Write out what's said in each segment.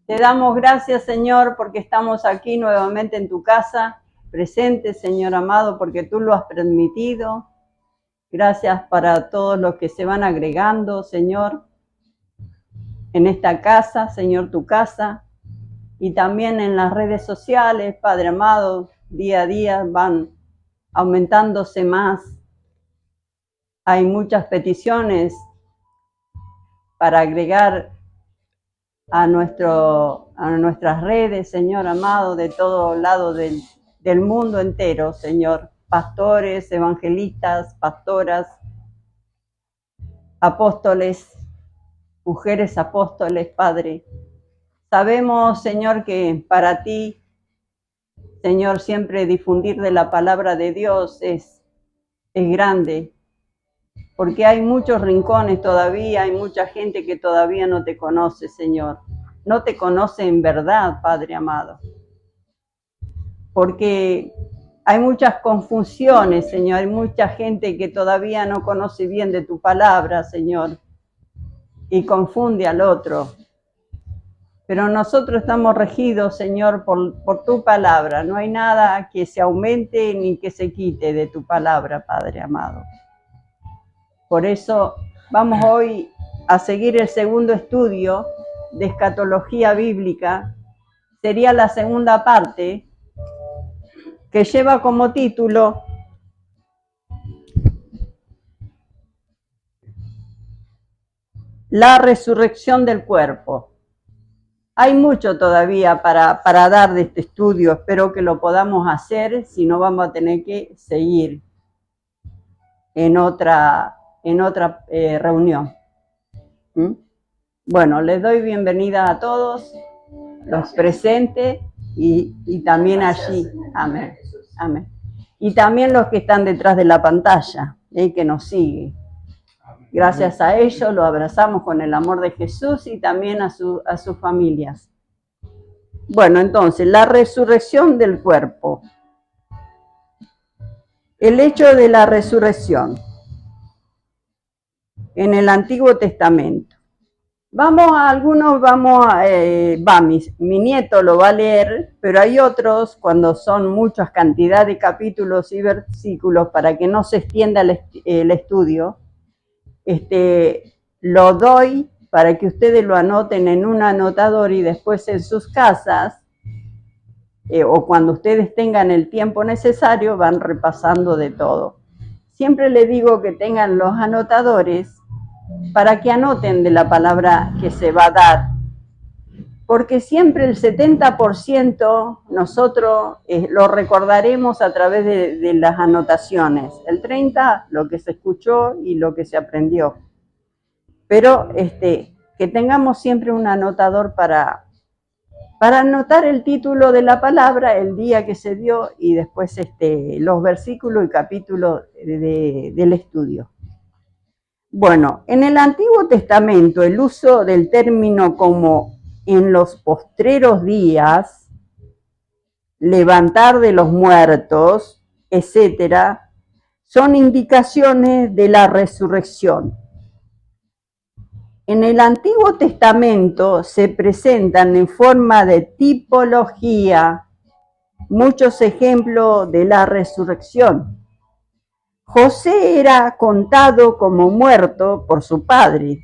Te damos gracias, Señor, porque estamos aquí nuevamente en tu casa, presentes, Señor amado, porque tú lo has permitido. Gracias para todos los que se van agregando, Señor, en esta casa, Señor, tu casa, y también en las redes sociales, Padre amado, día a día van aumentándose más. Hay muchas peticiones para agregar a nuestras redes, Señor amado, de todo lado del mundo entero, Señor. Pastores, evangelistas, pastoras, apóstoles, mujeres apóstoles, Padre. Sabemos, Señor, que para ti, Señor, siempre difundir de la palabra de Dios es grande, porque hay muchos rincones todavía, hay mucha gente que todavía no te conoce, Señor. No te conoce en verdad, Padre amado. Porque hay muchas confusiones, Señor, hay mucha gente que todavía no conoce bien de tu palabra, Señor, y confunde al otro. Pero nosotros estamos regidos, Señor, por tu palabra. No hay nada que se aumente ni que se quite de tu palabra, Padre amado. Por eso vamos hoy a seguir el segundo estudio de escatología bíblica. Sería la segunda parte, que lleva como título La resurrección del cuerpo. Hay mucho todavía para dar de este estudio, espero que lo podamos hacer, si no vamos a tener que seguir en otra reunión. Bueno, les doy bienvenida a todos los presentes y también allí, amén, amén. Y también los que están detrás de la pantalla, que nos siguen. Gracias a ellos lo abrazamos con el amor de Jesús y también a sus familias. Bueno, entonces, la resurrección del cuerpo. El hecho de la resurrección en el Antiguo Testamento. Mi nieto lo va a leer, pero hay otros, cuando son muchas cantidad de capítulos y versículos, para que no se extienda el estudio, lo doy para que ustedes lo anoten en un anotador y después en sus casas, o cuando ustedes tengan el tiempo necesario, van repasando de todo. Siempre les digo que tengan los anotadores para que anoten de la palabra que se va a dar, porque siempre el 70% nosotros lo recordaremos a través de las anotaciones, el 30% lo que se escuchó y lo que se aprendió. Pero que tengamos siempre un anotador para anotar el título de la palabra, el día que se dio y después los versículos y capítulos del estudio. Bueno, en el Antiguo Testamento el uso del término como en los postreros días, levantar de los muertos, etcétera, son indicaciones de la resurrección. En el Antiguo Testamento se presentan en forma de tipología muchos ejemplos de la resurrección. José era contado como muerto por su padre,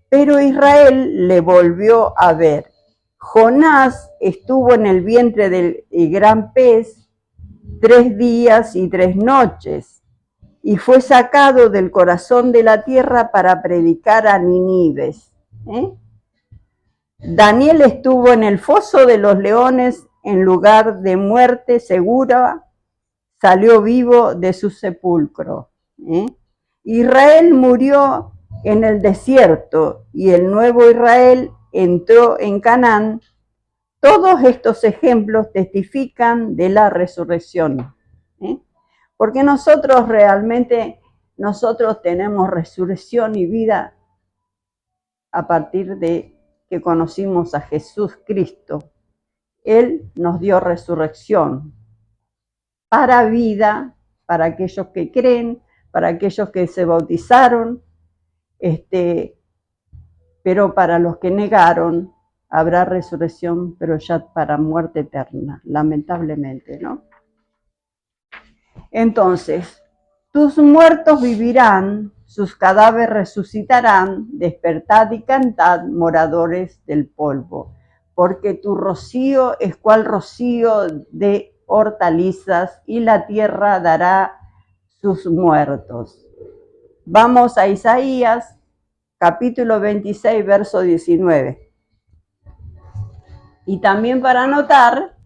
pero Israel le volvió a ver. Jonás estuvo en el vientre del gran pez 3 días y 3 noches y fue sacado del corazón de la tierra para predicar a Nínives. Daniel estuvo en el foso de los leones en lugar de muerte segura, salió vivo de su sepulcro. Israel murió en el desierto y el nuevo Israel entró en Canaán. Todos estos ejemplos testifican de la resurrección. Porque nosotros tenemos resurrección y vida a partir de que conocimos a Jesús Cristo. Él nos dio resurrección para vida, para aquellos que creen, para aquellos que se bautizaron, pero para los que negaron habrá resurrección, pero ya para muerte eterna, lamentablemente, ¿no? Entonces, tus muertos vivirán, sus cadáveres resucitarán, despertad y cantad, moradores del polvo, porque tu rocío es cual rocío de hortalizas, y la tierra dará sus muertos. Vamos a Isaías, capítulo 26, verso 19. Y también para anotar,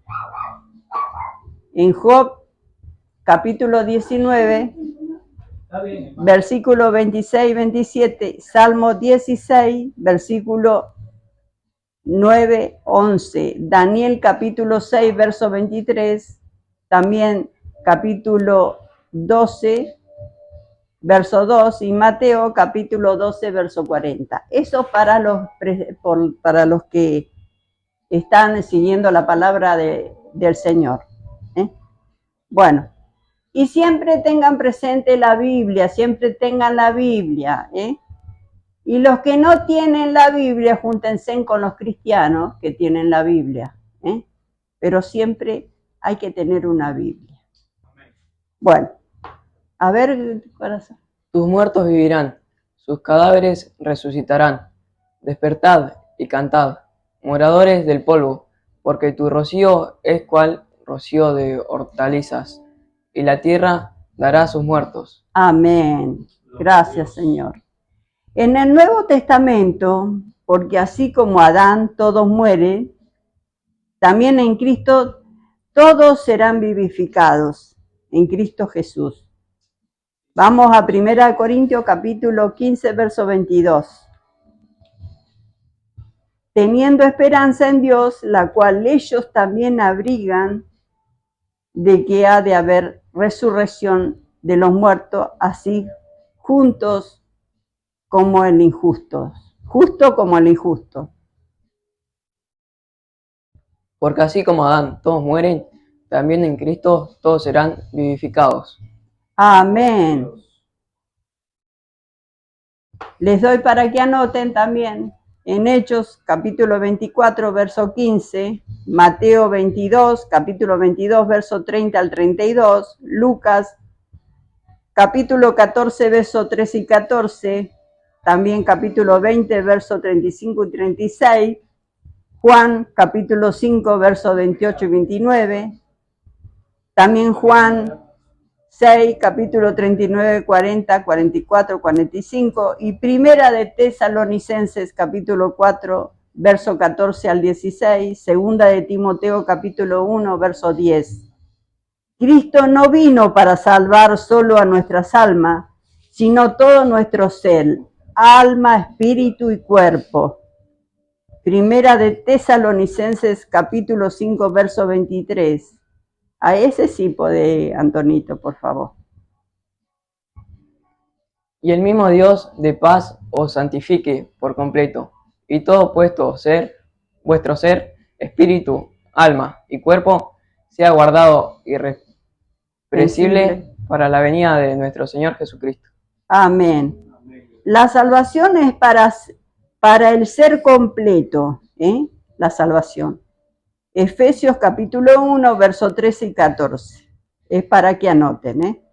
en Job, capítulo 19, versículo 26 y 27, Salmo 16, versículo 9, 11, Daniel capítulo 6, verso 23, también capítulo 12, verso 2, y Mateo capítulo 12, verso 40. Eso para los que están siguiendo la palabra del Señor. Bueno, y siempre tengan presente la Biblia, siempre tengan la Biblia. Y los que no tienen la Biblia, júntense con los cristianos que tienen la Biblia. Pero siempre hay que tener una Biblia. Bueno, a ver, corazón. Tus muertos vivirán, sus cadáveres resucitarán. Despertad y cantad, moradores del polvo, porque tu rocío es cual rocío de hortalizas, y la tierra dará sus muertos. Amén. Gracias, Señor. En el Nuevo Testamento, porque así como Adán todos mueren, también en Cristo todos serán vivificados, en Cristo Jesús. Vamos a 1 Corintios capítulo 15, verso 22. Teniendo esperanza en Dios, la cual ellos también abrigan, de que ha de haber resurrección de los muertos, así juntos como el injusto, justo como el injusto. Porque así como Adán todos mueren, también en Cristo todos serán vivificados. Amén. Les doy para que anoten también en Hechos capítulo 24, verso 15, Mateo 22, capítulo 22, verso 30 al 32, Lucas capítulo 14, verso 13 y 14, también capítulo 20, verso 35 y 36, Juan capítulo 5, verso 28 y 29, también Juan 6, capítulo 39, 40, 44, 45, y Primera de Tesalonicenses, capítulo 4, verso 14 al 16, Segunda de Timoteo, capítulo 1, verso 10. Cristo no vino para salvar solo a nuestras almas, sino todo nuestro ser, alma, espíritu y cuerpo. Primera de Tesalonicenses, capítulo 5, verso 23. A ese sí puede, Antonito, por favor. Y el mismo Dios de paz os santifique por completo, y todo vuestro ser, espíritu, alma y cuerpo, sea guardado irrepresible para la venida de nuestro Señor Jesucristo. Amén. La salvación es para el ser completo, la salvación. Efesios capítulo 1, verso 13 y 14. Es para que anoten,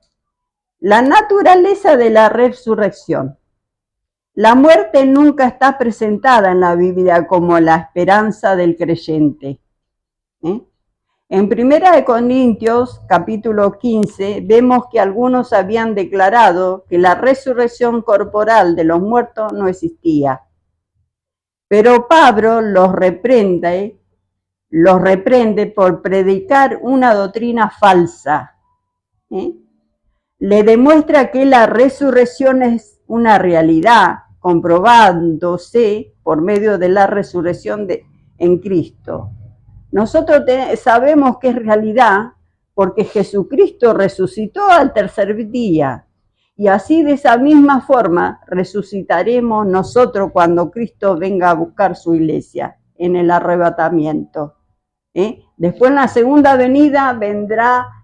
La naturaleza de la resurrección. La muerte nunca está presentada en la Biblia como la esperanza del creyente. En 1 Corintios capítulo 15 vemos que algunos habían declarado que la resurrección corporal de los muertos no existía. Pero Pablo los reprende por predicar una doctrina falsa. Le demuestra que la resurrección es una realidad, comprobándose por medio de la resurrección en Cristo. Nosotros sabemos que es realidad porque Jesucristo resucitó al tercer día. Y así de esa misma forma resucitaremos nosotros cuando Cristo venga a buscar su iglesia en el arrebatamiento. Después en la segunda venida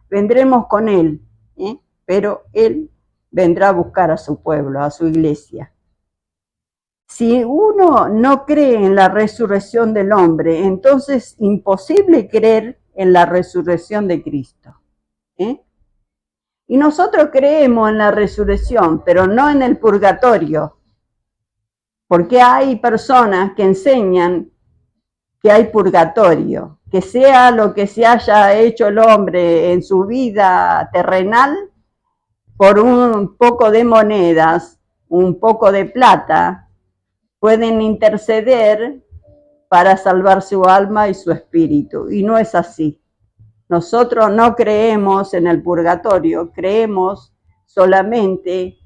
vendremos con Él, pero Él vendrá a buscar a su pueblo, a su iglesia. Si uno no cree en la resurrección del hombre, entonces es imposible creer en la resurrección de Cristo. Y nosotros creemos en la resurrección, pero no en el purgatorio, porque hay personas que enseñan que hay purgatorio, que sea lo que se haya hecho el hombre en su vida terrenal, por un poco de monedas, un poco de plata, pueden interceder para salvar su alma y su espíritu. Y no es así. Nosotros no creemos en el purgatorio, creemos solamente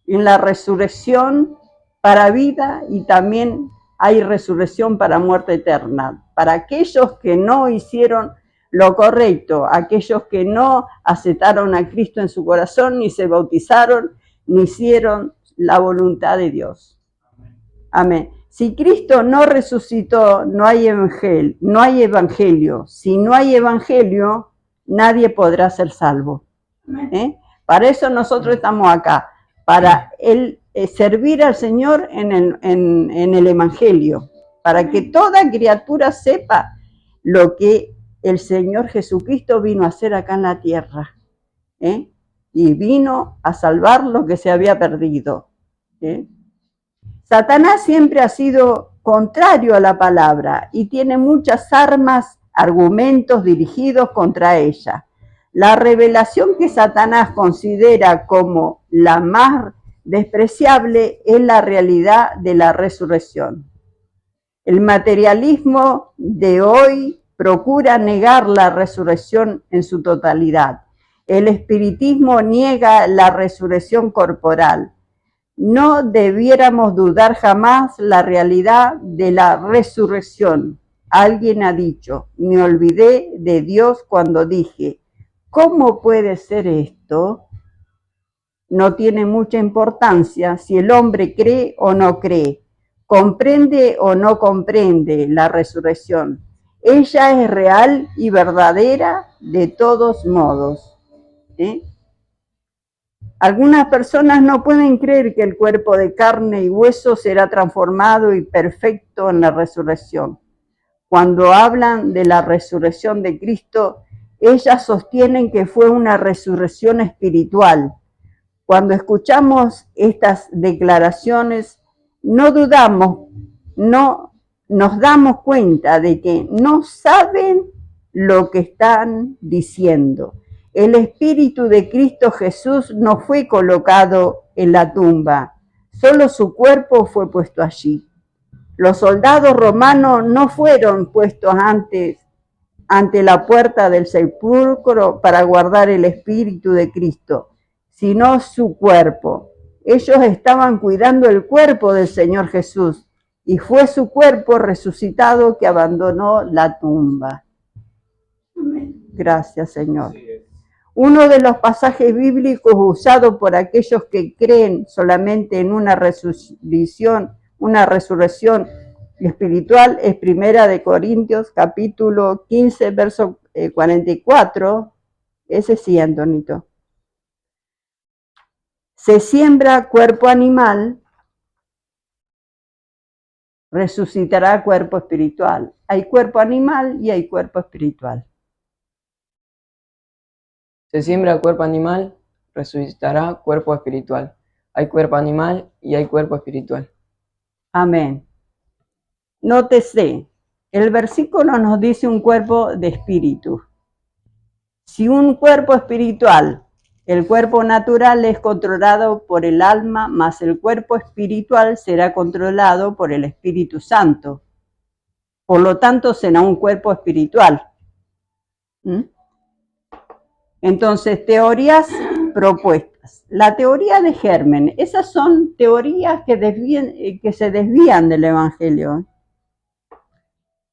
en la resurrección para vida y también hay resurrección para muerte eterna. Para aquellos que no hicieron lo correcto, aquellos que no aceptaron a Cristo en su corazón, ni se bautizaron, ni hicieron la voluntad de Dios. Amén. Si Cristo no resucitó, no hay evangelio. Si no hay evangelio, nadie podrá ser salvo. Para eso nosotros estamos acá, para servir al Señor en el evangelio, para que toda criatura sepa lo que el Señor Jesucristo vino a hacer acá en la tierra. Y vino a salvar lo que se había perdido. Satanás siempre ha sido contrario a la palabra y tiene muchas armas, argumentos dirigidos contra ella. La revelación que Satanás considera como la más despreciable es la realidad de la resurrección. El materialismo de hoy procura negar la resurrección en su totalidad. El espiritismo niega la resurrección corporal. No debiéramos dudar jamás la realidad de la resurrección. Alguien ha dicho, me olvidé de Dios cuando dije, ¿cómo puede ser esto? No tiene mucha importancia si el hombre cree o no cree, comprende o no comprende la resurrección. Ella es real y verdadera de todos modos. Algunas personas no pueden creer que el cuerpo de carne y hueso será transformado y perfecto en la resurrección. Cuando hablan de la resurrección de Cristo, ellas sostienen que fue una resurrección espiritual. Cuando escuchamos estas declaraciones, no dudamos, no nos damos cuenta de que no saben lo que están diciendo. El Espíritu de Cristo Jesús no fue colocado en la tumba, solo su cuerpo fue puesto allí. Los soldados romanos no fueron puestos antes ante la puerta del sepulcro para guardar el Espíritu de Cristo, sino su cuerpo. Ellos estaban cuidando el cuerpo del Señor Jesús y fue su cuerpo resucitado que abandonó la tumba. Gracias, Señor. Uno de los pasajes bíblicos usados por aquellos que creen solamente en una resurrección espiritual es Primera de Corintios, capítulo 15, verso 44. Ese sí, Antonito. Se siembra cuerpo animal, resucitará cuerpo espiritual. Hay cuerpo animal y hay cuerpo espiritual. Se siembra cuerpo animal, resucitará cuerpo espiritual. Hay cuerpo animal y hay cuerpo espiritual. Amén. Nótese, el versículo nos dice un cuerpo de espíritu. Si un cuerpo espiritual, el cuerpo natural es controlado por el alma, más el cuerpo espiritual será controlado por el Espíritu Santo. Por lo tanto, será un cuerpo espiritual. Entonces, teorías propuestas. La teoría de germen, esas son teorías que se desvían del Evangelio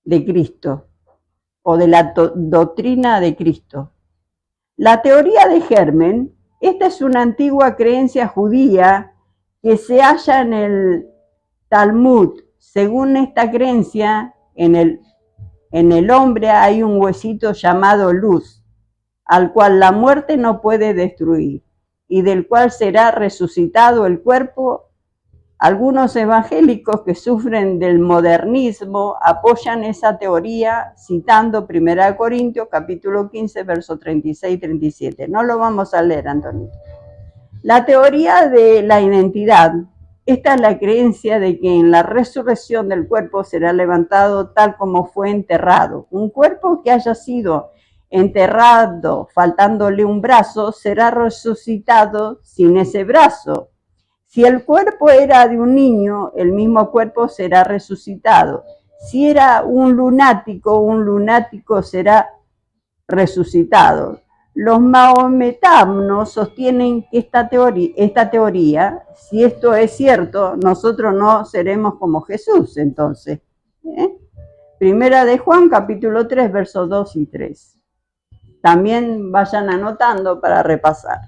de Cristo o de la doctrina de Cristo. La teoría de germen, esta es una antigua creencia judía que se halla en el Talmud. Según esta creencia, en el hombre hay un huesito llamado luz, al cual la muerte no puede destruir, y del cual será resucitado el cuerpo Algunos evangélicos que sufren del modernismo apoyan esa teoría citando 1 Corintios capítulo 15, versos 36 y 37. No lo vamos a leer, Antonio. La teoría de la identidad. Esta es la creencia de que en la resurrección del cuerpo será levantado tal como fue enterrado. Un cuerpo que haya sido enterrado faltándole un brazo será resucitado sin ese brazo. Si el cuerpo era de un niño, el mismo cuerpo será resucitado. Si era un lunático será resucitado. Los maometanos sostienen que esta teoría, si esto es cierto, nosotros no seremos como Jesús, entonces. Primera de Juan, capítulo 3, versos 2 y 3. También vayan anotando para repasar.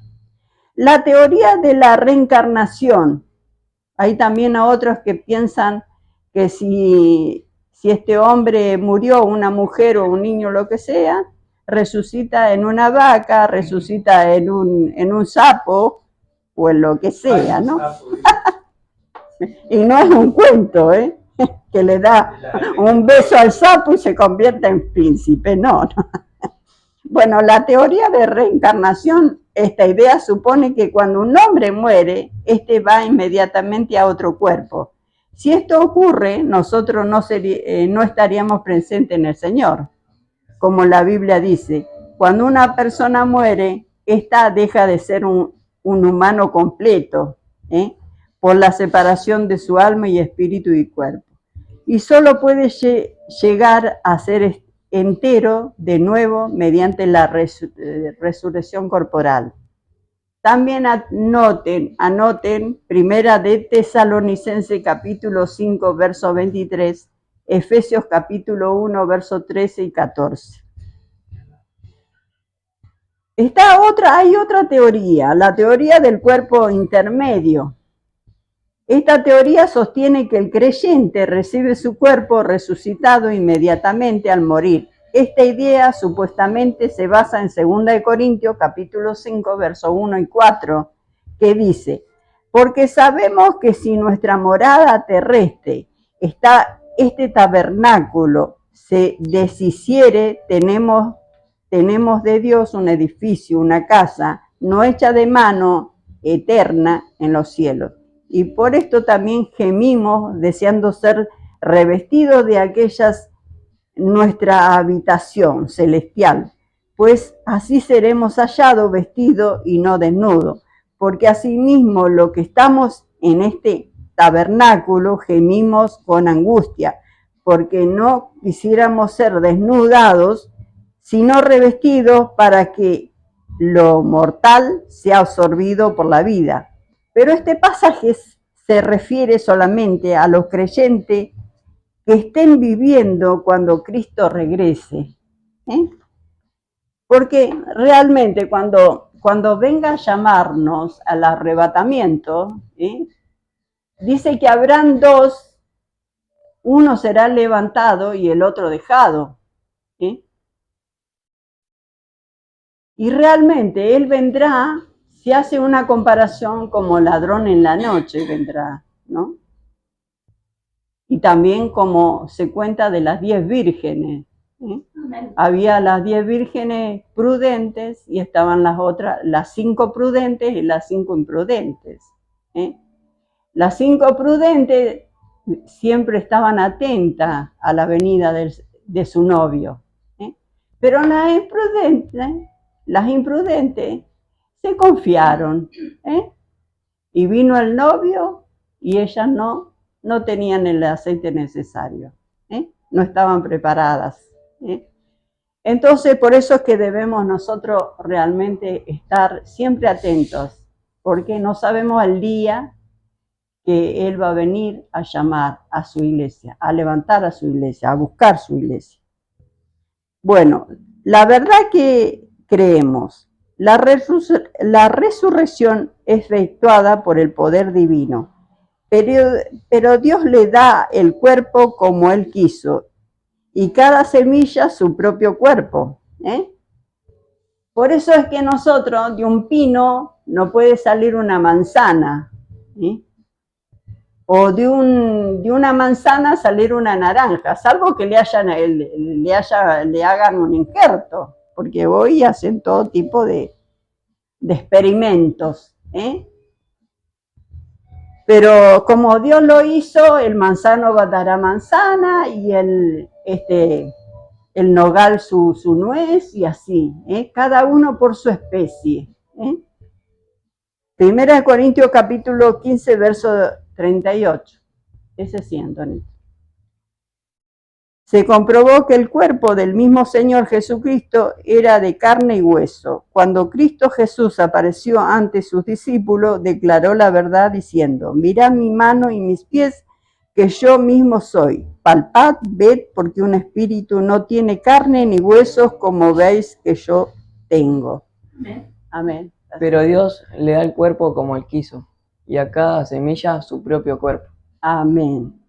La teoría de la reencarnación. Hay también a otros que piensan que si este hombre murió, una mujer o un niño, lo que sea, resucita en una vaca, resucita en un sapo o en lo que sea, ¿no? Y no es un cuento, que le da un beso al sapo y se convierte en príncipe, no. Bueno, la teoría de reencarnación, esta idea supone que cuando un hombre muere, este va inmediatamente a otro cuerpo. Si esto ocurre, nosotros no estaríamos presentes en el Señor. Como la Biblia dice, cuando una persona muere, esta deja de ser un humano completo, por la separación de su alma y espíritu y cuerpo. Y solo puede llegar a ser entero de nuevo mediante la resurrección corporal. También anoten Primera de Tesalonicenses capítulo 5, verso 23, Efesios capítulo 1, verso 13 y 14. Hay otra teoría, la teoría del cuerpo intermedio. Esta teoría sostiene que el creyente recibe su cuerpo resucitado inmediatamente al morir. Esta idea supuestamente se basa en 2 Corintios capítulo 5, versos 1 y 4, que dice, porque sabemos que si nuestra morada terrestre este tabernáculo se deshiciere, tenemos de Dios un edificio, una casa, no hecha de mano, eterna en los cielos. Y por esto también gemimos deseando ser revestidos de aquellas nuestra habitación celestial, pues así seremos hallados vestidos y no desnudos, porque asimismo lo que estamos en este tabernáculo gemimos con angustia, porque no quisiéramos ser desnudados, sino revestidos para que lo mortal sea absorbido por la vida. Pero este pasaje se refiere solamente a los creyentes que estén viviendo cuando Cristo regrese. Porque realmente cuando venga a llamarnos al arrebatamiento, dice que habrán dos, uno será levantado y el otro dejado. Y realmente Él vendrá, si hace una comparación como ladrón en la noche, vendrá, ¿no? Y también como se cuenta de las 10 vírgenes. Había las 10 vírgenes prudentes y estaban las 5 prudentes y las 5 imprudentes. Las 5 prudentes siempre estaban atentas a la venida de su novio. Pero las imprudentes se confiaron. Y vino el novio y ellas no tenían el aceite necesario, no estaban preparadas. Entonces, por eso es que debemos nosotros realmente estar siempre atentos, porque no sabemos el día que Él va a venir a llamar a su iglesia, a levantar a su iglesia, a buscar su iglesia. Bueno, la verdad que creemos, la resurrección es efectuada por el poder divino. Pero Dios le da el cuerpo como Él quiso, y cada semilla su propio cuerpo. Por eso es que nosotros, de un pino, no puede salir una manzana. o de una manzana salir una naranja, salvo que le hagan un injerto, porque hoy hacen todo tipo de experimentos, ¿eh? Pero como Dios lo hizo, el manzano va a dar a manzana y el nogal su nuez y así, ¿eh? Cada uno por su especie, ¿eh? Primera de Corintios capítulo 15, verso 38. Ese sí, Antonio. Se comprobó que el cuerpo del mismo Señor Jesucristo era de carne y hueso. Cuando Cristo Jesús apareció ante sus discípulos, declaró la verdad diciendo: mirad mi mano y mis pies, que yo mismo soy. Palpad, ved, porque un espíritu no tiene carne ni huesos, como veis que yo tengo. Amén. Amén. Pero Dios le da el cuerpo como Él quiso, y a cada semilla su propio cuerpo. Amén.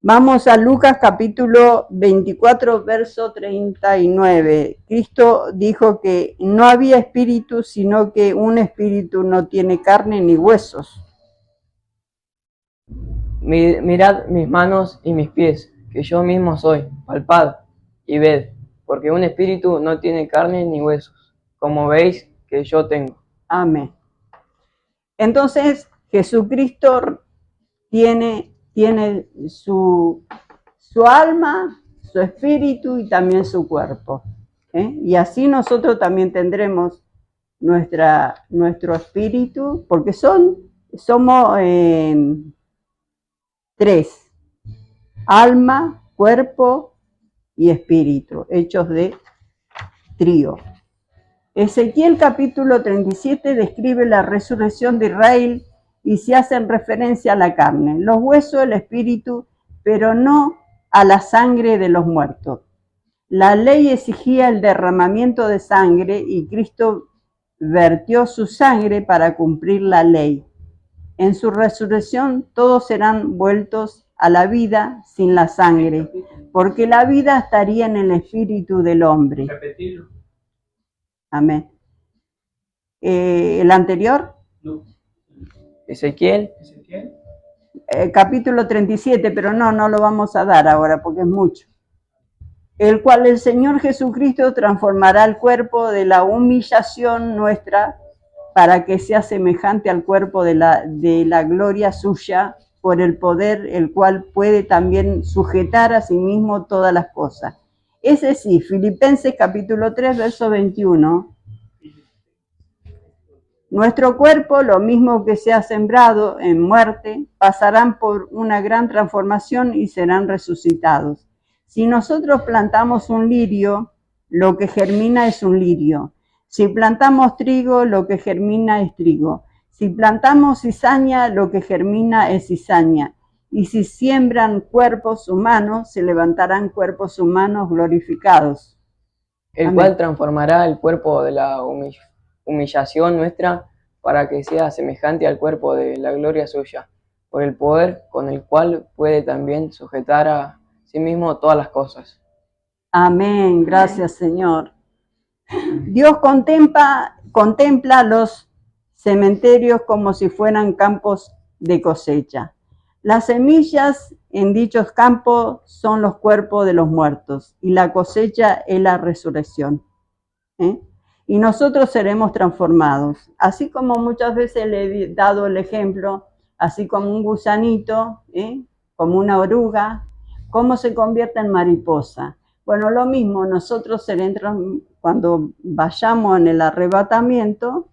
Vamos a Lucas capítulo 24, verso 39. Cristo dijo que no había espíritu, sino que un espíritu no tiene carne ni huesos. Mirad mis manos y mis pies, que yo mismo soy. Palpad y ved, porque un espíritu no tiene carne ni huesos, como veis que yo tengo. Amén. Entonces, Jesucristo tiene su alma, su espíritu y también su cuerpo, ¿eh? Y así nosotros también tendremos nuestro espíritu, porque somos tres: alma, cuerpo y espíritu, hechos de trío. Ezequiel capítulo 37 describe la resurrección de Israel y se hacen referencia a la carne, los huesos, el espíritu, pero no a la sangre de los muertos. La ley exigía el derramamiento de sangre y Cristo vertió su sangre para cumplir la ley. En su resurrección todos serán vueltos a la vida sin la sangre, porque la vida estaría en el espíritu del hombre. Repetirlo. Amén. ¿El anterior? No. Ezequiel, Capítulo 37, pero no lo vamos a dar ahora porque es mucho. El cual el Señor Jesucristo transformará el cuerpo de la humillación nuestra para que sea semejante al cuerpo de la gloria suya, por el poder el cual puede también sujetar a sí mismo todas las cosas. Es decir, Filipenses capítulo 3, verso 21. Nuestro cuerpo, lo mismo que se ha sembrado en muerte, pasarán por una gran transformación y serán resucitados. Si nosotros plantamos un lirio, lo que germina es un lirio. Si plantamos trigo, lo que germina es trigo. Si plantamos cizaña, lo que germina es cizaña. Y si siembran cuerpos humanos, se levantarán cuerpos humanos glorificados. el Amén. cual transformará el cuerpo de la humillación nuestra para que sea semejante al cuerpo de la gloria suya, por el poder con el cual puede también sujetar a sí mismo todas las cosas. Amén, gracias Señor. Dios contempla los cementerios como si fueran campos de cosecha. Las semillas en dichos campos son los cuerpos de los muertos y la cosecha es la resurrección, ¿eh? Y nosotros seremos transformados. Así como muchas veces le he dado el ejemplo, así como un gusanito, como una oruga, ¿cómo se convierte en mariposa? Bueno, lo mismo, nosotros seremos, cuando vayamos en el arrebatamiento,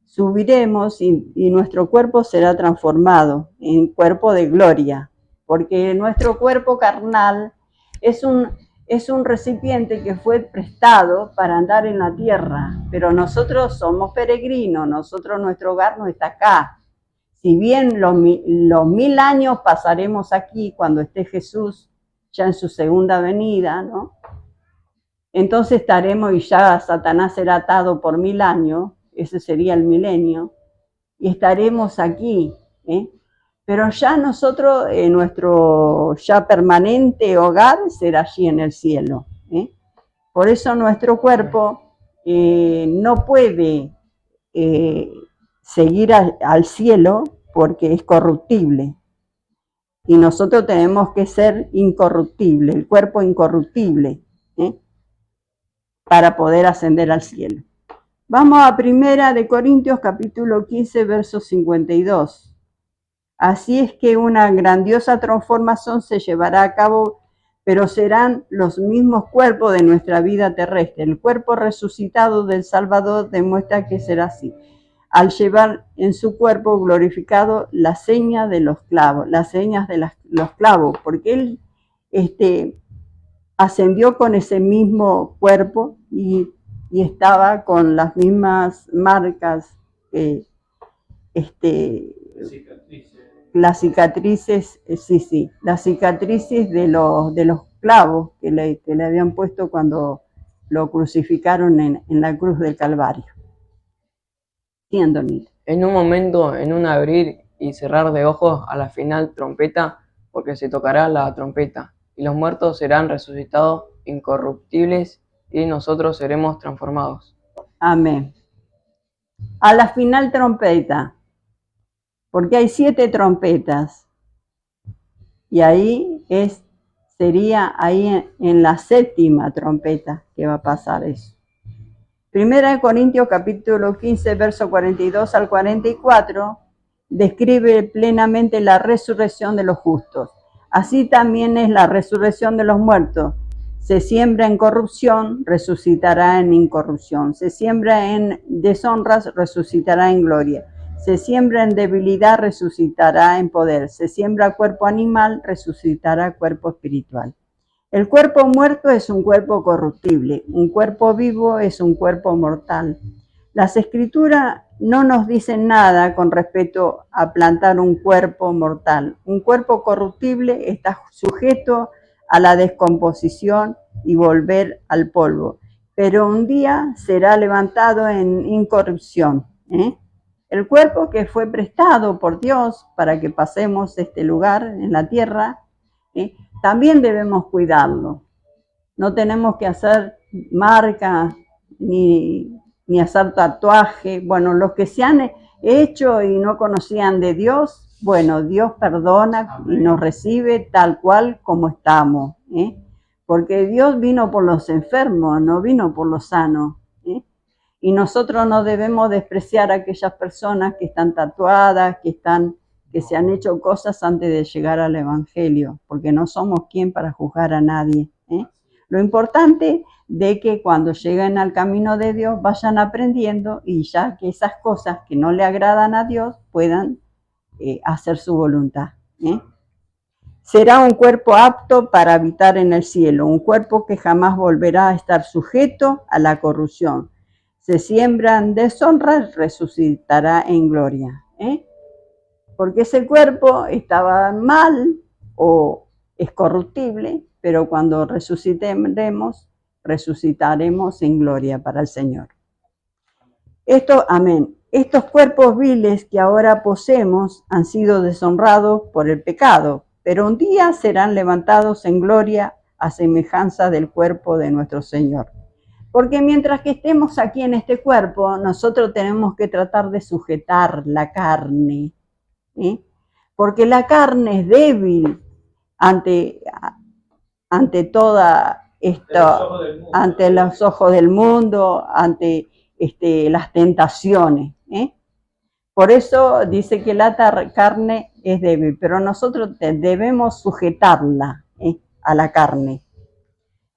subiremos y nuestro cuerpo será transformado en cuerpo de gloria, porque nuestro cuerpo carnal es un recipiente que fue prestado para andar en la tierra, pero nosotros somos peregrinos, nuestro hogar no está acá. Si bien los 1000 años pasaremos aquí cuando esté Jesús ya en su segunda venida, ¿no? Entonces estaremos y ya Satanás será atado por 1000 años, ese sería el milenio, y estaremos aquí, ¿eh? Pero ya nosotros, nuestro ya permanente hogar será allí en el cielo, ¿eh? Por eso nuestro cuerpo no puede seguir al cielo porque es corruptible. Y nosotros tenemos que ser incorruptible, el cuerpo incorruptible, para poder ascender al cielo. Vamos a 1 Corintios capítulo 15, verso 52. Así es que una grandiosa transformación se llevará a cabo, pero serán los mismos cuerpos de nuestra vida terrestre. El cuerpo resucitado del Salvador demuestra que será así, al llevar en su cuerpo glorificado la seña de los clavos, las señas de los clavos, porque él ascendió con ese mismo cuerpo y estaba con las mismas marcas, las cicatrices, las cicatrices de los clavos que le habían puesto cuando lo crucificaron en la cruz del Calvario. En un momento, en un abrir y cerrar de ojos, a la final trompeta, porque se tocará la trompeta, y los muertos serán resucitados incorruptibles, y nosotros seremos transformados. Amén. A la final trompeta, porque hay 7 trompetas, y ahí sería ahí en la 7ª trompeta que va a pasar eso. 1 Corintios capítulo 15, verso 42 al 44, describe plenamente la resurrección de los justos. Así también es la resurrección de los muertos. Se siembra en corrupción, resucitará en incorrupción. Se siembra en deshonras, resucitará en gloria. Se siembra en debilidad, resucitará en poder. Se siembra cuerpo animal, resucitará cuerpo espiritual. El cuerpo muerto es un cuerpo corruptible, un cuerpo vivo es un cuerpo mortal. Las Escrituras no nos dicen nada con respecto a plantar un cuerpo mortal. Un cuerpo corruptible está sujeto a la descomposición y volver al polvo, pero un día será levantado en incorrupción. El cuerpo que fue prestado por Dios para que pasemos este lugar en la tierra, también debemos cuidarlo. No tenemos que hacer marcas ni hacer tatuaje. Bueno, los que se han hecho y no conocían de Dios, bueno, Dios perdona y nos recibe tal cual como estamos, porque Dios vino por los enfermos, no vino por los sanos. Y nosotros no debemos despreciar a aquellas personas que están tatuadas, que se han hecho cosas antes de llegar al Evangelio, porque no somos quien para juzgar a nadie. Lo importante de que cuando lleguen al camino de Dios vayan aprendiendo y ya que esas cosas que no le agradan a Dios puedan hacer su voluntad. Será un cuerpo apto para habitar en el cielo, un cuerpo que jamás volverá a estar sujeto a la corrupción. Se siembra en deshonra, resucitará en gloria. Porque ese cuerpo estaba mal o es corruptible, pero cuando resucitaremos en gloria para el Señor. Amén. Estos cuerpos viles que ahora poseemos han sido deshonrados por el pecado, pero un día serán levantados en gloria a semejanza del cuerpo de nuestro Señor. Porque mientras que estemos aquí en este cuerpo, nosotros tenemos que tratar de sujetar la carne, porque la carne es débil ante toda esto, ante los ojos del mundo, ante las tentaciones. Por eso dice que la carne es débil, pero nosotros debemos sujetarla a la carne.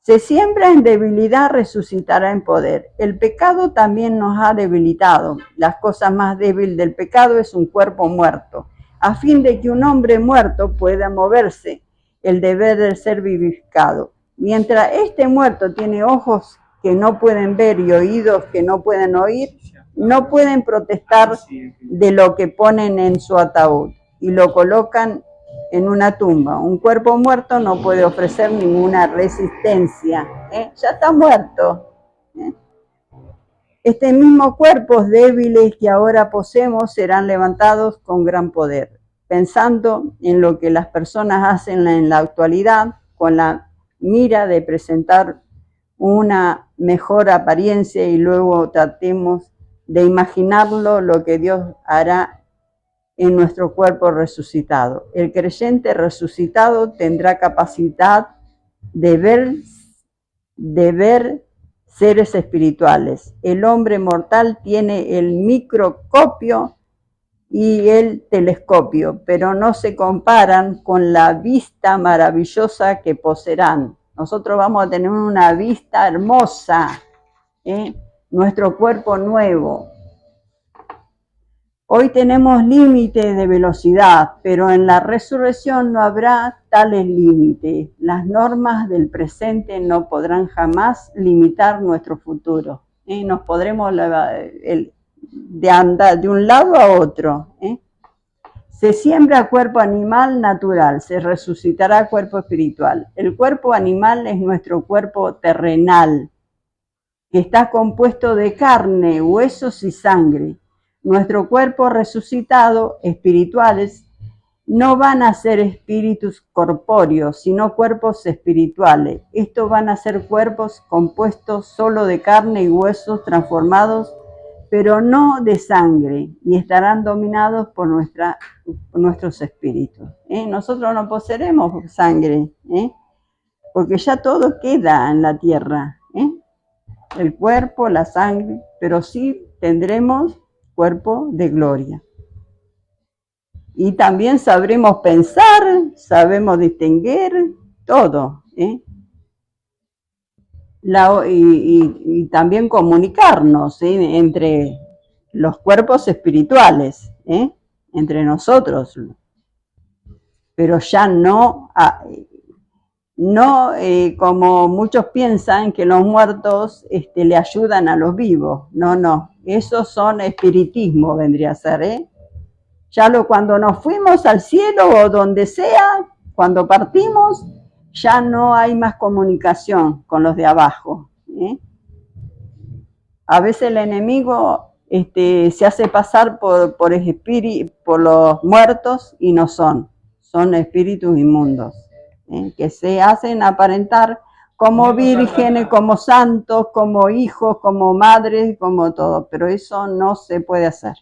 Se siembra en debilidad, resucitará en poder. El pecado también nos ha debilitado. Las cosas más débiles del pecado es un cuerpo muerto. A fin de que un hombre muerto pueda moverse, el deber de ser vivificado. Mientras este muerto tiene ojos que no pueden ver y oídos que no pueden oír, no pueden protestar de lo que ponen en su ataúd y lo colocan en una tumba. Un cuerpo muerto no puede ofrecer ninguna resistencia. Ya está muerto. Este mismo cuerpos débiles que ahora poseemos serán levantados con gran poder. Pensando en lo que las personas hacen en la actualidad, con la mira de presentar una mejor apariencia y luego tratemos de imaginarlo lo que Dios hará en nuestro cuerpo resucitado. El creyente resucitado tendrá capacidad de ver seres espirituales. El hombre mortal tiene el microscopio y el telescopio, pero no se comparan con la vista maravillosa que poseerán. Nosotros vamos a tener una vista hermosa, nuestro cuerpo nuevo. Hoy tenemos límites de velocidad, pero en la resurrección no habrá tales límites. Las normas del presente no podrán jamás limitar nuestro futuro. Nos podremos andar de un lado a otro. Se siembra cuerpo animal natural, se resucitará cuerpo espiritual. El cuerpo animal es nuestro cuerpo terrenal, que está compuesto de carne, huesos y sangre. Nuestro cuerpo resucitado, espirituales, no van a ser espíritus corpóreos, sino cuerpos espirituales. Estos van a ser cuerpos compuestos solo de carne y huesos transformados, pero no de sangre, y estarán dominados por nuestros espíritus. Nosotros no poseeremos sangre, porque ya todo queda en la tierra, el cuerpo, la sangre, pero sí tendremos cuerpo de gloria. Y también sabremos pensar, sabemos distinguir, todo. Y también comunicarnos entre los cuerpos espirituales, entre nosotros. Pero ya no como muchos piensan que los muertos le ayudan a los vivos. No, esos son espiritismo, vendría a ser. Ya cuando nos fuimos al cielo o donde sea, cuando partimos, ya no hay más comunicación con los de abajo. A veces el enemigo se hace pasar por los muertos y no son espíritus inmundos. Que se hacen aparentar como vírgenes, como santos, como hijos, como madres, como todo, pero eso no se puede hacer.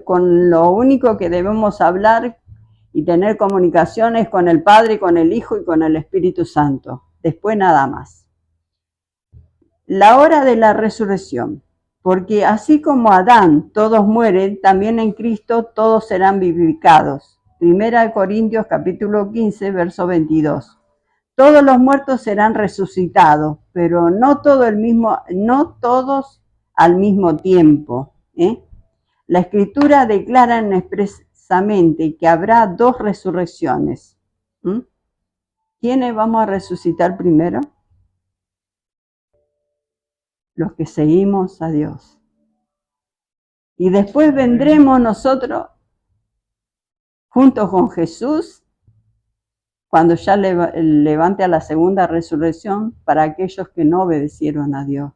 Con lo único que debemos hablar y tener comunicaciones con el Padre, con el Hijo y con el Espíritu Santo. Después nada más. La hora de la resurrección, porque así como Adán todos mueren, también en Cristo todos serán vivificados. 1 Corintios capítulo 15, verso 22. Todos los muertos serán resucitados, pero no todos al mismo tiempo. La Escritura declara expresamente que habrá dos resurrecciones. ¿Quiénes vamos a resucitar primero? Los que seguimos a Dios. Y después vendremos nosotros junto con Jesús, cuando ya levante a la segunda resurrección para aquellos que no obedecieron a Dios.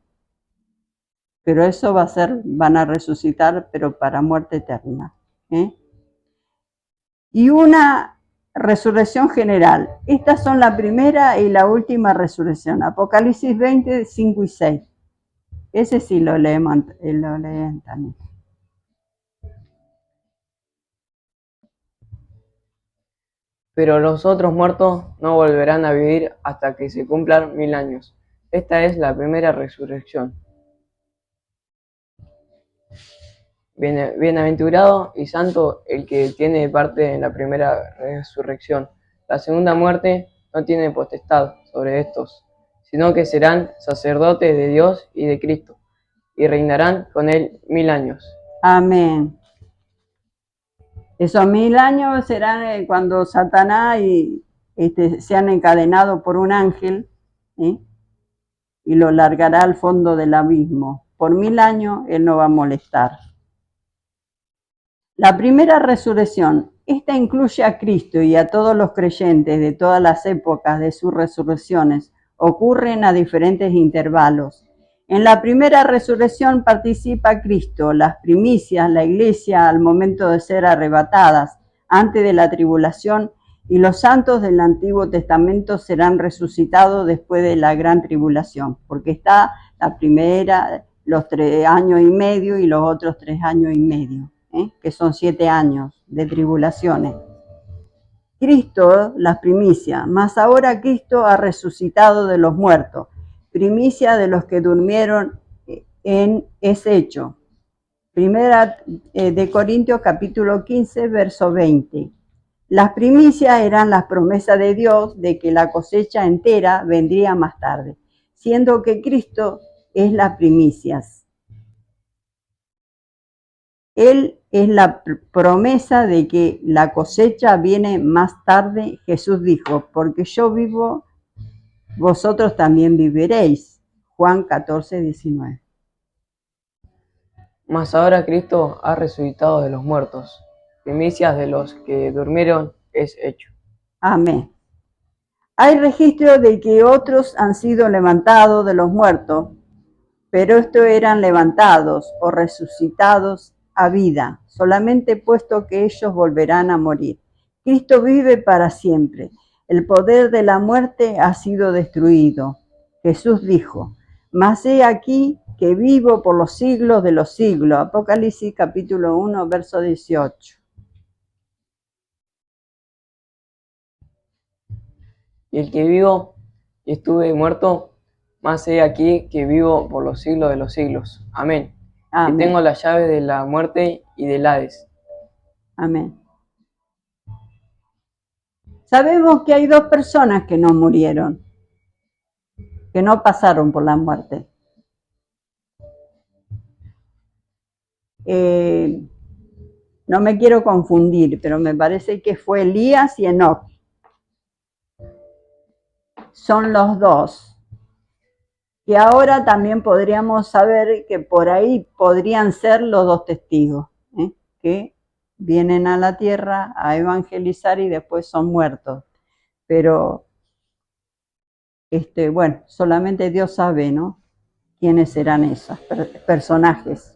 Pero eso van a resucitar, pero para muerte eterna. Y una resurrección general. Estas son la primera y la última resurrección. Apocalipsis 20, 5 y 6. Ese sí lo leen también. Pero los otros muertos no volverán a vivir hasta que se cumplan 1000 años. Esta es la primera resurrección. Bienaventurado y santo el que tiene parte en la primera resurrección. La segunda muerte no tiene potestad sobre estos, sino que serán sacerdotes de Dios y de Cristo, y reinarán con él 1000 años. Amén. Esos 1000 años serán cuando Satanás sean encadenados por un ángel, y lo largará al fondo del abismo. Por 1000 años él no va a molestar. La primera resurrección, esta incluye a Cristo y a todos los creyentes de todas las épocas de sus resurrecciones, ocurren a diferentes intervalos. En la primera resurrección participa Cristo, las primicias, la iglesia al momento de ser arrebatadas, antes de la tribulación, y los santos del Antiguo Testamento serán resucitados después de la gran tribulación, porque está la primera, los 3 años y medio y los otros 3 años y medio. que son 7 años de tribulaciones. Cristo, las primicias, mas ahora Cristo ha resucitado de los muertos, primicia de los que durmieron en ese hecho. Primera de Corintios capítulo 15, verso 20. Las primicias eran las promesas de Dios de que la cosecha entera vendría más tarde, siendo que Cristo es las primicias. Él es la promesa de que la cosecha viene más tarde. Jesús dijo, porque yo vivo, vosotros también viviréis. Juan 14, 19. Mas ahora Cristo ha resucitado de los muertos, primicias de los que durmieron es hecho. Amén. Hay registro de que otros han sido levantados de los muertos, pero estos eran levantados o resucitados a vida, solamente puesto que ellos volverán a morir. Cristo vive para siempre. El poder de la muerte ha sido destruido. Jesús dijo, mas he aquí que vivo por los siglos de los siglos. Apocalipsis capítulo 1, verso 18. Y el que vivo y estuve muerto, más he aquí que vivo por los siglos de los siglos. Amén. Amén. Que tengo la llave de la muerte y del Hades. Amén. Sabemos que hay 2 personas que no murieron, que no pasaron por la muerte. No me quiero confundir, pero me parece que fue Elías y Enoc. Son los 2. Y ahora también podríamos saber que por ahí podrían ser los 2 testigos, que vienen a la tierra a evangelizar y después son muertos. Pero, bueno, solamente Dios sabe, ¿no? ¿Quiénes serán esos personajes?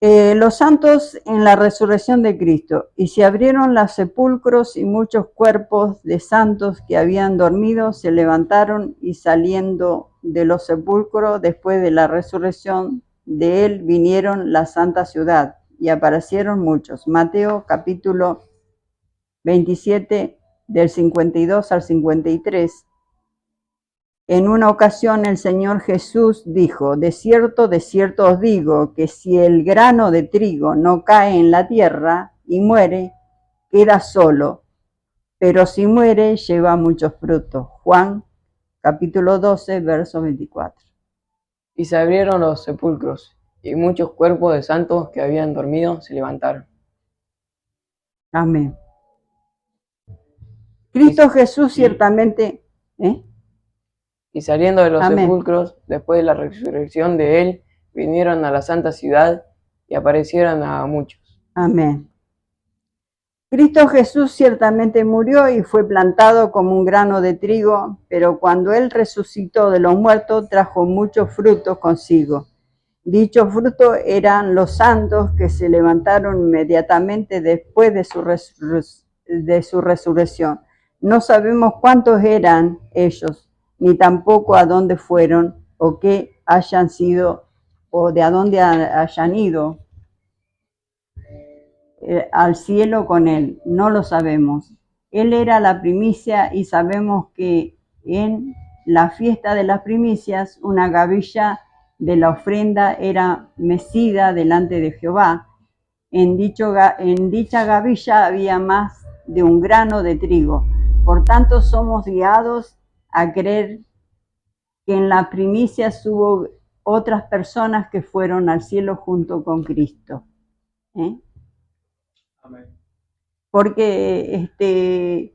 Los santos en la resurrección de Cristo, y se abrieron los sepulcros y muchos cuerpos de santos que habían dormido se levantaron y saliendo de los sepulcros después de la resurrección de él vinieron la santa ciudad y aparecieron muchos. Mateo capítulo 27 del 52 al 53. En una ocasión el Señor Jesús dijo, de cierto os digo, que si el grano de trigo no cae en la tierra y muere, queda solo, pero si muere, lleva muchos frutos. Juan, capítulo 12, verso 24. Y se abrieron los sepulcros, y muchos cuerpos de santos que habían dormido se levantaron. Amén. Cristo Jesús ciertamente... Y saliendo de los Amén. sepulcros, después de la resurrección de él, vinieron a la santa ciudad y aparecieron a muchos. Amén. Cristo Jesús ciertamente murió y fue plantado como un grano de trigo, pero cuando Él resucitó de los muertos, trajo muchos frutos consigo. Dichos frutos eran los santos que se levantaron inmediatamente después de su resurrección. No sabemos cuántos eran ellos, ni tampoco a dónde fueron, o qué hayan sido, o de a dónde hayan ido al cielo con él, no lo sabemos. Él era la primicia y sabemos que en la fiesta de las primicias una gavilla de la ofrenda era mecida delante de Jehová. En dicha gavilla había más de un grano de trigo. Por tanto, somos guiados a creer que en la primicia hubo otras personas que fueron al cielo junto con Cristo. Porque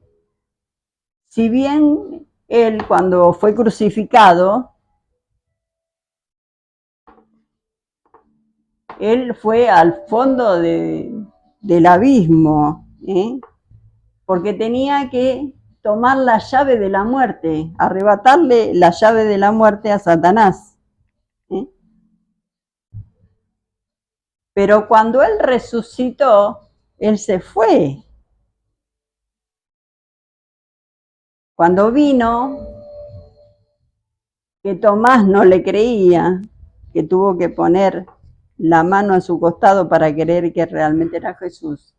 si bien él cuando fue crucificado, él fue al fondo del abismo, porque tenía que tomar la llave de la muerte, arrebatarle la llave de la muerte a Satanás. Pero cuando él resucitó, él se fue. Cuando vino, que Tomás no le creía, que tuvo que poner la mano en su costado para creer que realmente era Jesús.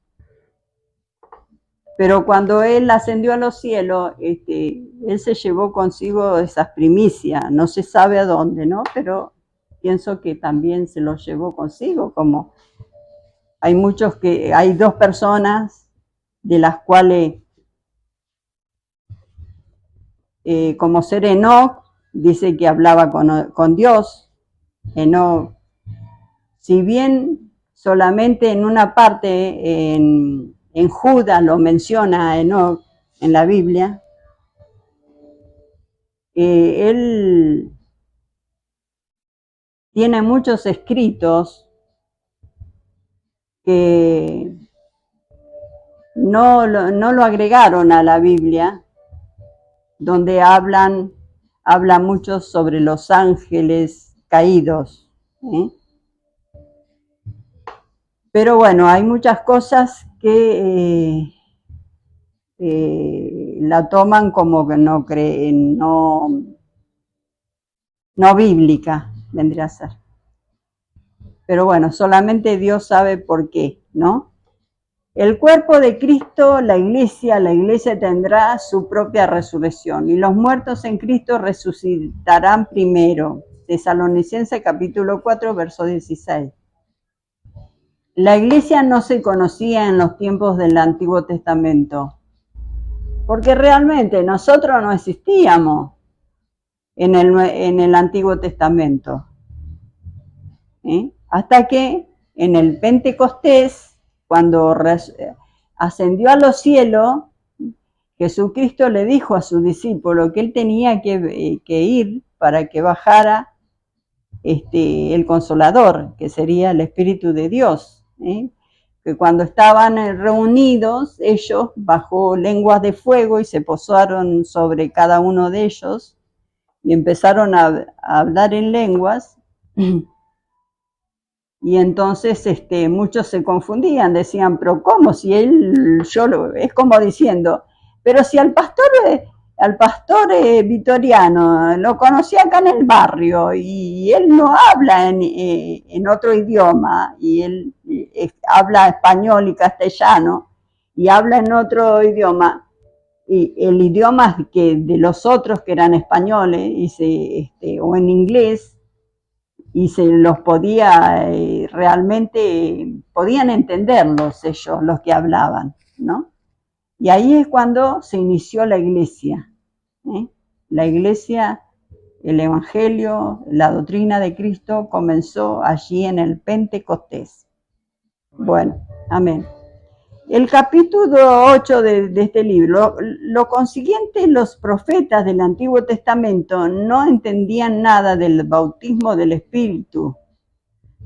Pero cuando él ascendió a los cielos, él se llevó consigo esas primicias, no se sabe a dónde, ¿no? Pero pienso que también se los llevó consigo, como hay dos personas de las cuales, como ser Enoc, dice que hablaba con Dios. Enoc, si bien solamente en una parte, en Judas lo menciona a Enoc en la Biblia, él tiene muchos escritos que no lo agregaron a la Biblia, donde habla mucho sobre los ángeles caídos. Pero bueno, hay muchas cosas que la toman como que no creen, no bíblica, vendría a ser. Pero bueno, solamente Dios sabe por qué, ¿no? El cuerpo de Cristo, la iglesia tendrá su propia resurrección y los muertos en Cristo resucitarán primero. Tesalonicenses capítulo 4, verso 16. La iglesia no se conocía en los tiempos del Antiguo Testamento, porque realmente nosotros no existíamos en el Antiguo Testamento. Hasta que en el Pentecostés, cuando ascendió a los cielos, Jesucristo le dijo a su discípulo que él tenía que ir para que bajara el Consolador, que sería el Espíritu de Dios. Que cuando estaban reunidos, ellos bajó lenguas de fuego y se posaron sobre cada uno de ellos y empezaron a hablar en lenguas. Y entonces muchos se confundían, decían, pero ¿cómo? Si es como diciendo, pero si al pastor Vitoriano lo conocí acá en el barrio y él no habla en otro idioma, y él habla español y castellano, y habla en otro idioma, y el idioma de los otros que eran españoles o en inglés, y se los podía, realmente podían entenderlos ellos, los que hablaban, ¿no? Y ahí es cuando se inició la iglesia. La iglesia, el evangelio, la doctrina de Cristo comenzó allí en el Pentecostés. Bueno, amén. El capítulo 8 de este libro, lo consiguiente, los profetas del Antiguo Testamento no entendían nada del bautismo del Espíritu,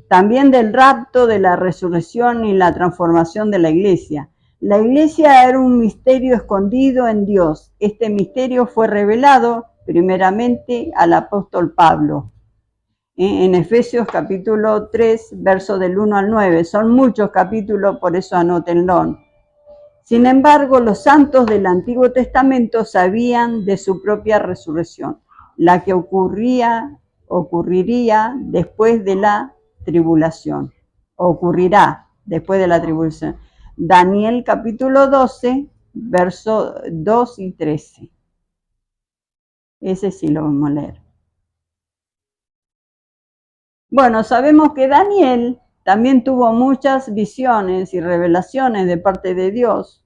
también del rapto, de la resurrección y la transformación de la iglesia. La iglesia era un misterio escondido en Dios. Este misterio fue revelado primeramente al apóstol Pablo. En Efesios capítulo 3, versos del 1 al 9. Son muchos capítulos, por eso anótenlo. Sin embargo, los santos del Antiguo Testamento sabían de su propia resurrección, la que ocurriría después de la tribulación. Ocurrirá después de la tribulación. Daniel capítulo 12, versos 2 y 13. Ese sí lo vamos a leer. Bueno, sabemos que Daniel también tuvo muchas visiones y revelaciones de parte de Dios.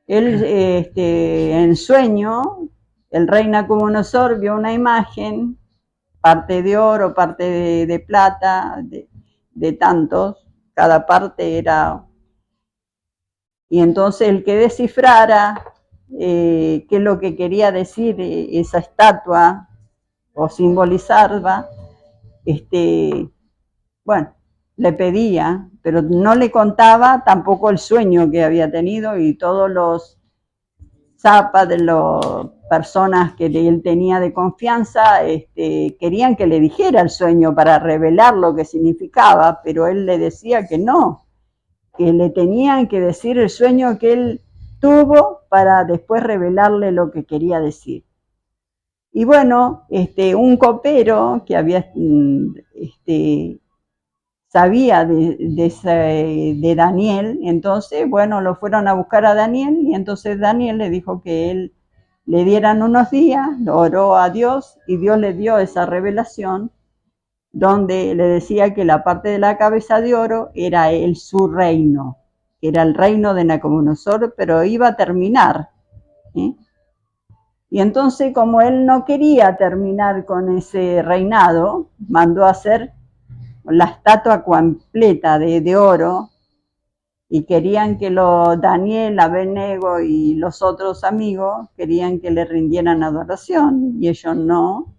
Él, en sueño, el rey Nabucodonosor vio una imagen, parte de oro, parte de plata, de tantos, cada parte era. Y entonces el que descifrara qué es lo que quería decir esa estatua o simbolizaba, bueno, le pedía, pero no le contaba tampoco el sueño que había tenido, y todos los zapas de las personas que él tenía de confianza querían que le dijera el sueño para revelar lo que significaba, pero él le decía que no, que le tenían que decir el sueño que él tuvo para después revelarle lo que quería decir. Y bueno, un copero que había, sabía de Daniel, entonces, bueno, lo fueron a buscar a Daniel y entonces Daniel le dijo que él le dieran unos días, lo oró a Dios y Dios le dio esa revelación donde le decía que la parte de la cabeza de oro era su reino, que era el reino de Nabucodonosor, pero iba a terminar. Y entonces, como él no quería terminar con ese reinado, mandó a hacer la estatua completa de oro y querían que Daniel, Abednego y los otros amigos querían que le rindieran adoración y ellos no.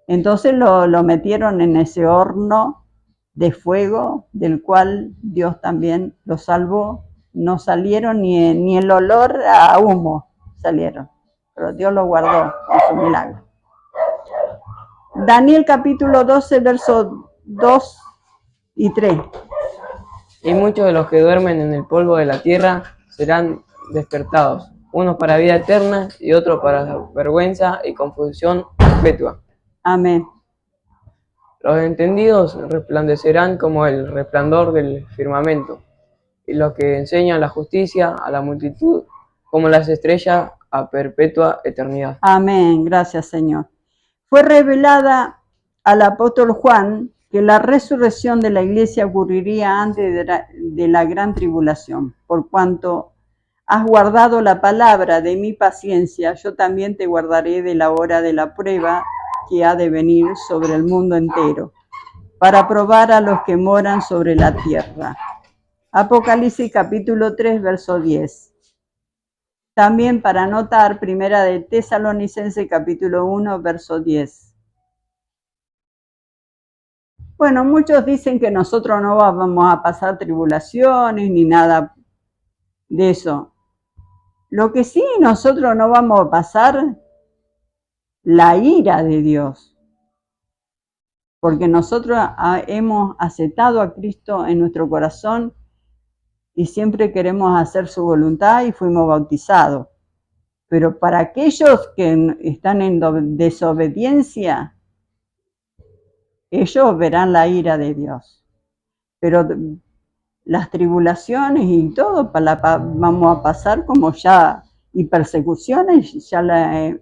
Entonces lo metieron en ese horno de fuego del cual Dios también los salvó. No salieron ni el olor a humo salieron, pero Dios los guardó con su milagro. Daniel capítulo 12, versos 2 y 3. Y muchos de los que duermen en el polvo de la tierra serán despertados, unos para vida eterna y otros para vergüenza y confusión perpetua. Amén. Los entendidos resplandecerán como el resplandor del firmamento, y los que enseñan la justicia a la multitud como las estrellas a perpetua eternidad. Amén, gracias Señor. Fue revelada al apóstol Juan que la resurrección de la iglesia ocurriría antes de la gran tribulación. Por cuanto has guardado la palabra de mi paciencia, yo también te guardaré de la hora de la prueba que ha de venir sobre el mundo entero, para probar a los que moran sobre la tierra. Apocalipsis capítulo 3, verso 10. También para anotar, primera de Tesalonicenses capítulo 1, verso 10. Bueno, muchos dicen que nosotros no vamos a pasar tribulaciones ni nada de eso. Lo que sí nosotros no vamos a pasar, la ira de Dios. Porque nosotros hemos aceptado a Cristo en nuestro corazón y siempre queremos hacer su voluntad y fuimos bautizados. Pero para aquellos que están en desobediencia, ellos verán la ira de Dios. Pero las tribulaciones y todo vamos a pasar como ya, y persecuciones ya la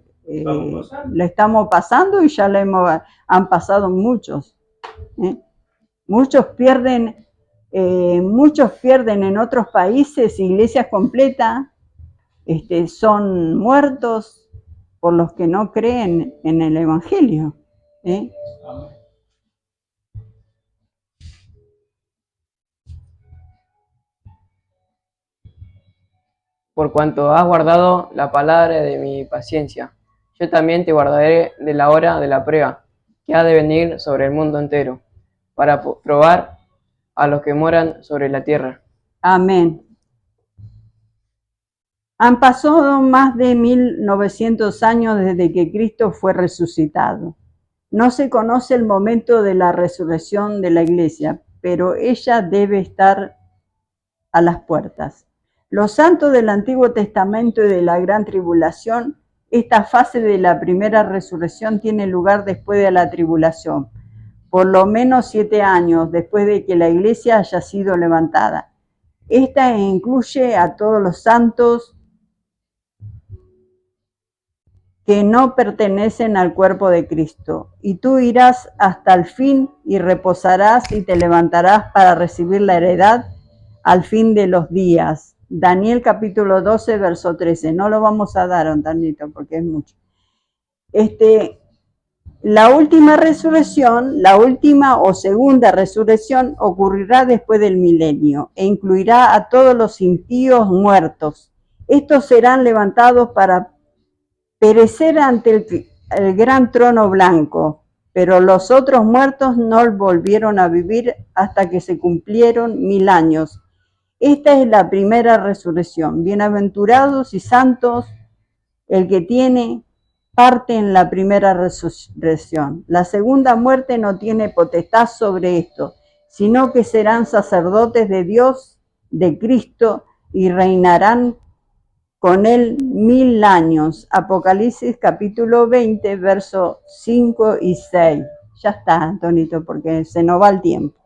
estamos pasando y ya han pasado muchos. Muchos pierden en otros países, iglesias completas, son muertos por los que no creen en el Evangelio. Por cuanto has guardado la palabra de mi paciencia, yo también te guardaré de la hora de la prueba, que ha de venir sobre el mundo entero, para probar a los que moran sobre la tierra. Amén. Han pasado más de 1900 años desde que Cristo fue resucitado. No se conoce el momento de la resurrección de la iglesia, pero ella debe estar a las puertas. Los santos del Antiguo Testamento y de la Gran Tribulación, esta fase de la primera resurrección tiene lugar después de la tribulación, por lo menos 7 años después de que la iglesia haya sido levantada. Esta incluye a todos los santos que no pertenecen al cuerpo de Cristo. Y tú irás hasta el fin y reposarás y te levantarás para recibir la heredad al fin de los días. Daniel capítulo 12, verso 13. No lo vamos a dar, Antonito, porque es mucho. La última resurrección, la última o segunda resurrección ocurrirá después del milenio e incluirá a todos los impíos muertos. Estos serán levantados para perecer ante el gran trono blanco, pero los otros muertos no volvieron a vivir hasta que se cumplieron 1000 años. Esta es la primera resurrección. Bienaventurados y santos el que tiene parte en la primera resurrección. La segunda muerte no tiene potestad sobre esto, sino que serán sacerdotes de Dios, de Cristo, y reinarán con él 1000 años. Apocalipsis capítulo 20, versos 5 y 6. Ya está, Antonito, porque se nos va el tiempo.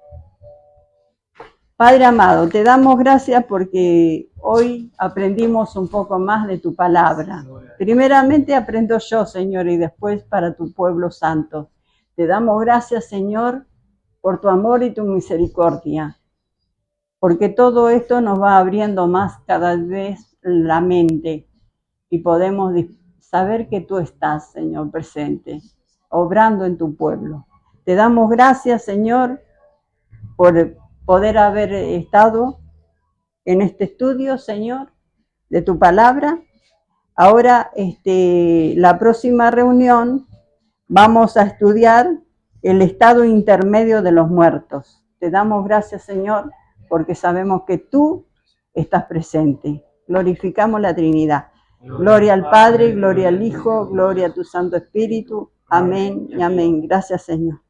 Padre amado, te damos gracias porque hoy aprendimos un poco más de tu palabra. Primeramente aprendo yo, Señor, y después para tu pueblo santo. Te damos gracias, Señor, por tu amor y tu misericordia, porque todo esto nos va abriendo más cada vez la mente y podemos saber que tú estás, Señor, presente, obrando en tu pueblo. Te damos gracias, Señor, por poder haber estado en este estudio, Señor, de tu palabra. Ahora, la próxima reunión vamos a estudiar el estado intermedio de los muertos. Te damos gracias, Señor, porque sabemos que tú estás presente. Glorificamos la Trinidad. Gloria al Padre, gloria al Hijo, gloria a tu Santo Espíritu. Amén y amén. Gracias, Señor.